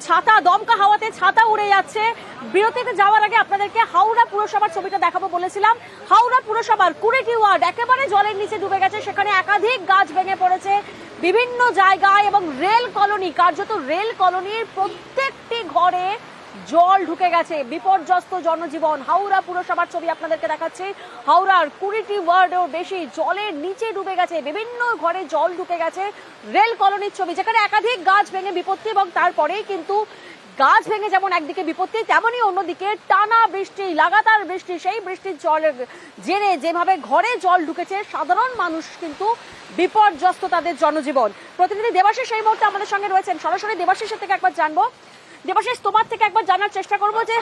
ছাতা, দমকা হাওয়াতে ছাতা উড়ে যাচ্ছে। বিরতিতে যাওয়ার আগে আপনাদেরকে হাওড়া পুরসভার ছবিটা দেখাবো বলেছিলাম। হাওড়া পুরসভার কুড়িটি ওয়ার্ড একেবারে জলের নিচে ডুবে গেছে। সেখানে একাধিক গাছ ভেঙে পড়েছে বিভিন্ন জায়গায় এবং রেল কলোনি, কার্যত রেল কলোনির প্রত্যেকটি ঘরে জল ঢুকে গেছে। বিপর্যস্ত জনজীবন। হাওড়া পুরসভার ছবি আপনাদেরকে দেখাচ্ছি। হাওড়ার 20টি ওয়ার্ডেও বেশি জলের নিচে ডুবে গেছে, বিভিন্ন ঘরে জল ঢুকে গেছে। রেল কলোনির ছবি, যেখানে একাধিক গাছ ভেঙে বিপত্তি এবং তারপরেই কিন্তু গাছ ভেঙে যেমন একদিকে বিপত্তি, তেমনই অন্যদিকে টানা বৃষ্টি, লাগাতার বৃষ্টি, সেই বৃষ্টির জলের জেরে যেভাবে ঘরে জল ঢুকেছে, সাধারণ মানুষ কিন্তু বিপর্যস্ত তাদের জনজীবন। প্রতিনিধি দেবাশিস সেই মুহূর্তে আমাদের সঙ্গে রয়েছেন, সরাসরি দেবাশিসের থেকে একবার জানবো। দেবাশিস, তোমার থেকে একবার জানার চেষ্টা করবো যে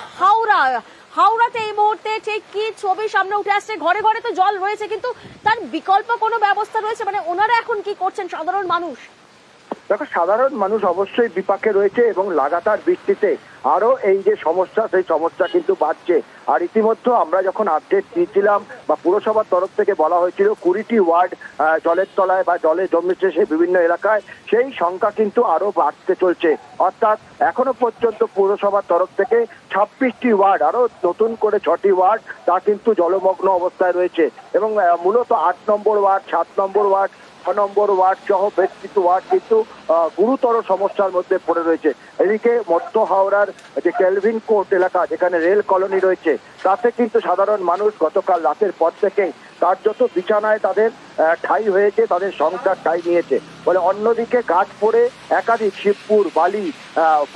হাওড়াতে এই মুহূর্তে ঠিক কি ছবি সামনে উঠে আসছে? ঘরে ঘরে তো জল রয়েছে, কিন্তু তার বিকল্প কোনো ব্যবস্থা রয়েছে? মানে ওনারা এখন কি করছেন সাধারণ মানুষ? দেখো, সাধারণ মানুষ অবশ্যই বিপাকে রয়েছে এবং লাগাতার বৃষ্টিতে আরো এই যে সমস্যা, সেই সমস্যা কিন্তু বাড়ছে। আর ইতিমধ্যে আমরা যখন আপডেট দিয়েছিলাম বা পুরসভার তরফ থেকে বলা হয়েছিল 20টি ওয়ার্ড জলের তলায় বা জলে জমেছে সে বিভিন্ন এলাকায়, সেই সংখ্যা কিন্তু আরো বাড়তে চলছে। অর্থাৎ এখনো পর্যন্ত পুরসভার তরফ থেকে 26টি ওয়ার্ড, আরো নতুন করে 6টি ওয়ার্ড তা কিন্তু জলমগ্ন অবস্থায় রয়েছে। এবং মূলত 8 নম্বর ওয়ার্ড, 7 নম্বর ওয়ার্ড, 6 নম্বর ওয়ার্ড সহ বেশ কিছু ওয়ার্ড কিন্তু গুরুতর সমস্যার মধ্যে পড়ে রয়েছে। এদিকে মধ্য হাওড়ার যে কেলভিন কোর্ট এলাকা, যেখানে রেল কলোনি রয়েছে, তাতে কিন্তু সাধারণ মানুষ গতকাল রাতের পর থেকেই কার্যত বিছানায় তাদের ঠাঁই হয়েছে, তাদের সংসার ঠাঁই নিয়েছে বলে। অন্যদিকে গাছ পড়ে একাধিক শিবপুর, বালি,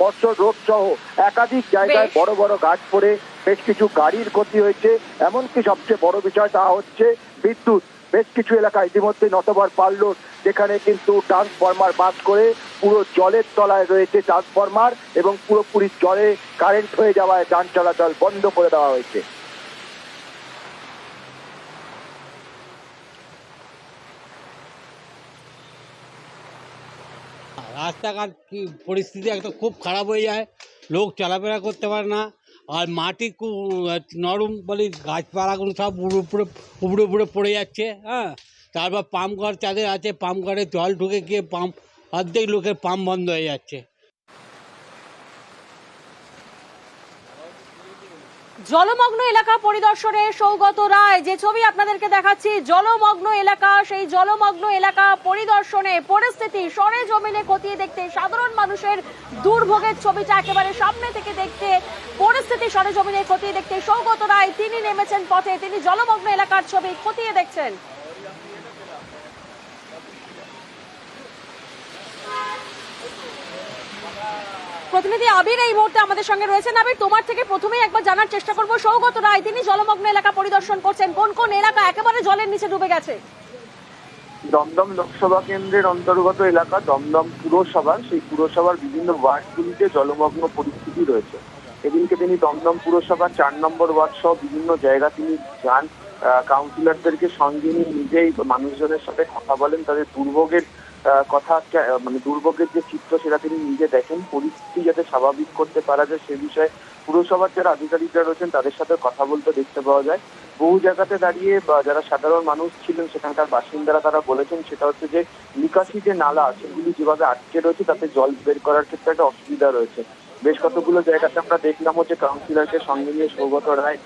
বর্ষর রোড সহ একাধিক জায়গায় বড় বড় গাছ পড়ে বেশ কিছু গাড়ির ক্ষতি হয়েছে। এমনকি সবচেয়ে বড় বিষয় তা হচ্ছে বিদ্যুৎ। বেশ কিছু এলাকা ইতিমধ্যে নতবার পারল, যেখানে কিন্তু ট্রান্সফরমার বাদ করে পুরো জলের তলায় রয়েছে ট্রান্সফরমার এবং পুরোপুরি জলে কারেন্ট হয়ে যাওয়ায় যান চলাচল বন্ধ করে দেওয়া হয়েছে। রাস্তাঘাট কি পরিস্থিতি একটা খুব খারাপ হয়ে যায়, লোক চলাফেরা করতে পারে না। আর মাটি খুব নরম বলে গাছপালাগুলো সব উপড়ে উপড়ে পড়ে যাচ্ছে। হ্যাঁ, তারপর পাম্প ঘর যাদের আছে, পাম্প ঘরে জল ঢুকে গিয়ে পাম্প অর্ধেক লোকের পাম্প বন্ধ হয়ে যাচ্ছে। জলমগ্ন এলাকা পরিদর্শনে সৌগত রায়, যে ছবি আপনাদেরকে দেখাচ্ছি, জলমগ্ন এলাকা, সেই জলমগ্ন এলাকা পরিদর্শনে পরিস্থিতি সরেজমিনে খতিয়ে দেখতে, সাধারণ মানুষের দুর্ভোগের ছবিটা একেবারে সামনে থেকে দেখতে, পরিস্থিতি সরেজমিনে খতিয়ে দেখতে সৌগত রায় তিনি নেমেছেন পথে। তিনি জলমগ্ন এলাকার ছবি খতিয়ে দেখছেন। প্রতিনিধি আবির এই মুহূর্তে আমাদের সঙ্গে রয়েছেন। আবির, তোমার থেকে প্রথমেই একবার জানার চেষ্টা করবো, সৌগত রায় তিনি জলমগ্ন এলাকা পরিদর্শন করছেন, কোন কোন এলাকা একেবারে জলের নিচে ডুবে গেছে? দমদম লোকসভা কেন্দ্রের অন্তর্গত এলাকা দমদম পুরসভার, সেই পুরসভার বিভিন্ন ওয়ার্ডগুলিতে জলমগ্ন পরিস্থিতি রয়েছে। এদিনকে তিনি দমদম পুরসভার 4 নম্বর ওয়ার্ড সহ বিভিন্ন জায়গা তিনি যান, কাউন্সিলরদেরকে সঙ্গে নিয়ে নিজেই মানুষজনের সাথে কথা বলেন, তাদের দুর্ভোগের কথা, মানে দুর্ভোগের যে চিত্র সেটা তিনি নিজে দেখেন। পরিস্থিতি যাতে স্বাভাবিক করতে পারা যায় সে বিষয়ে পুরসভার যারা আধিকারিকরা রয়েছেন তাদের সাথে কথা বলতে দেখতে পাওয়া যায়। বহু জায়গাতে দাঁড়িয়ে যারা সাধারণ মানুষ ছিলেন সেখানকার বাসিন্দারা তারা বলেছেন সেটা হচ্ছে যে নিকাশি যে নালা সেগুলি যেভাবে আটকে রয়েছে তাতে জল বের করার ক্ষেত্রে একটা অসুবিধা রয়েছে। বেশ কতগুলো জায়গাতে আমরা দেখলাম হচ্ছে কাউন্সিলরকে সঙ্গে নিয়ে সৌগত রায়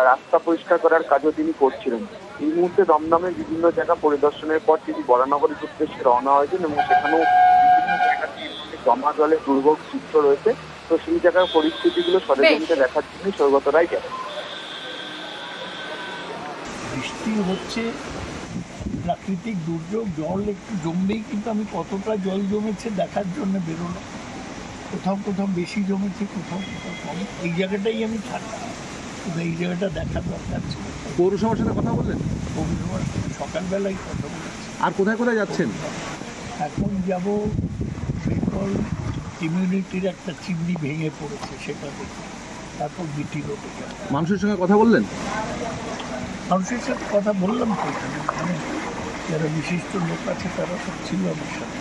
রাস্তা পরিষ্কার করার কাজও তিনি করছিলেন। এই মুহূর্তে দমদমের বিভিন্ন জায়গা পরিদর্শনের পর তিনি বরানগরের উদ্দেশ্যে রওনা হয়েছেন এবং সেখানেও বিভিন্ন জায়গাতে জমা জলের দুর্ভোগ চিত্র রয়েছে। তো সেই জায়গার পরিস্থিতিগুলো সরেজমিনে দেখার জন্য সৌগত রায় গেলেন। বৃষ্টি হচ্ছে, প্রাকৃতিক দুর্যোগ, জল একটু জমবেই, কিন্তু আমি কতটা জল জমেছে দেখার জন্য বেরোলাম। কোথাও কোথাও বেশি জমেছে, কোথাও কোথাও কম। এই জায়গাটাই আমি থাকি, কিন্তু এই জায়গাটা দেখার দরকার ছিল। পৌরসভার সাথে কথা বললেন? পৌরসভার সকালবেলায় কথা বলেছি। আর কোথায় কোথায় যাচ্ছেন? এখন যাব বেঙ্গল ইমিউনিটির একটা চিমনি ভেঙে পড়েছে সেটা দেখে, তারপর বিটি রোডে যাব। মানুষের সঙ্গে কথা বললেন? মানুষের সাথে কথা বললাম তো, এখানে যারা বিশিষ্ট লোক আছে তারা সব ছিল আমার সাথে।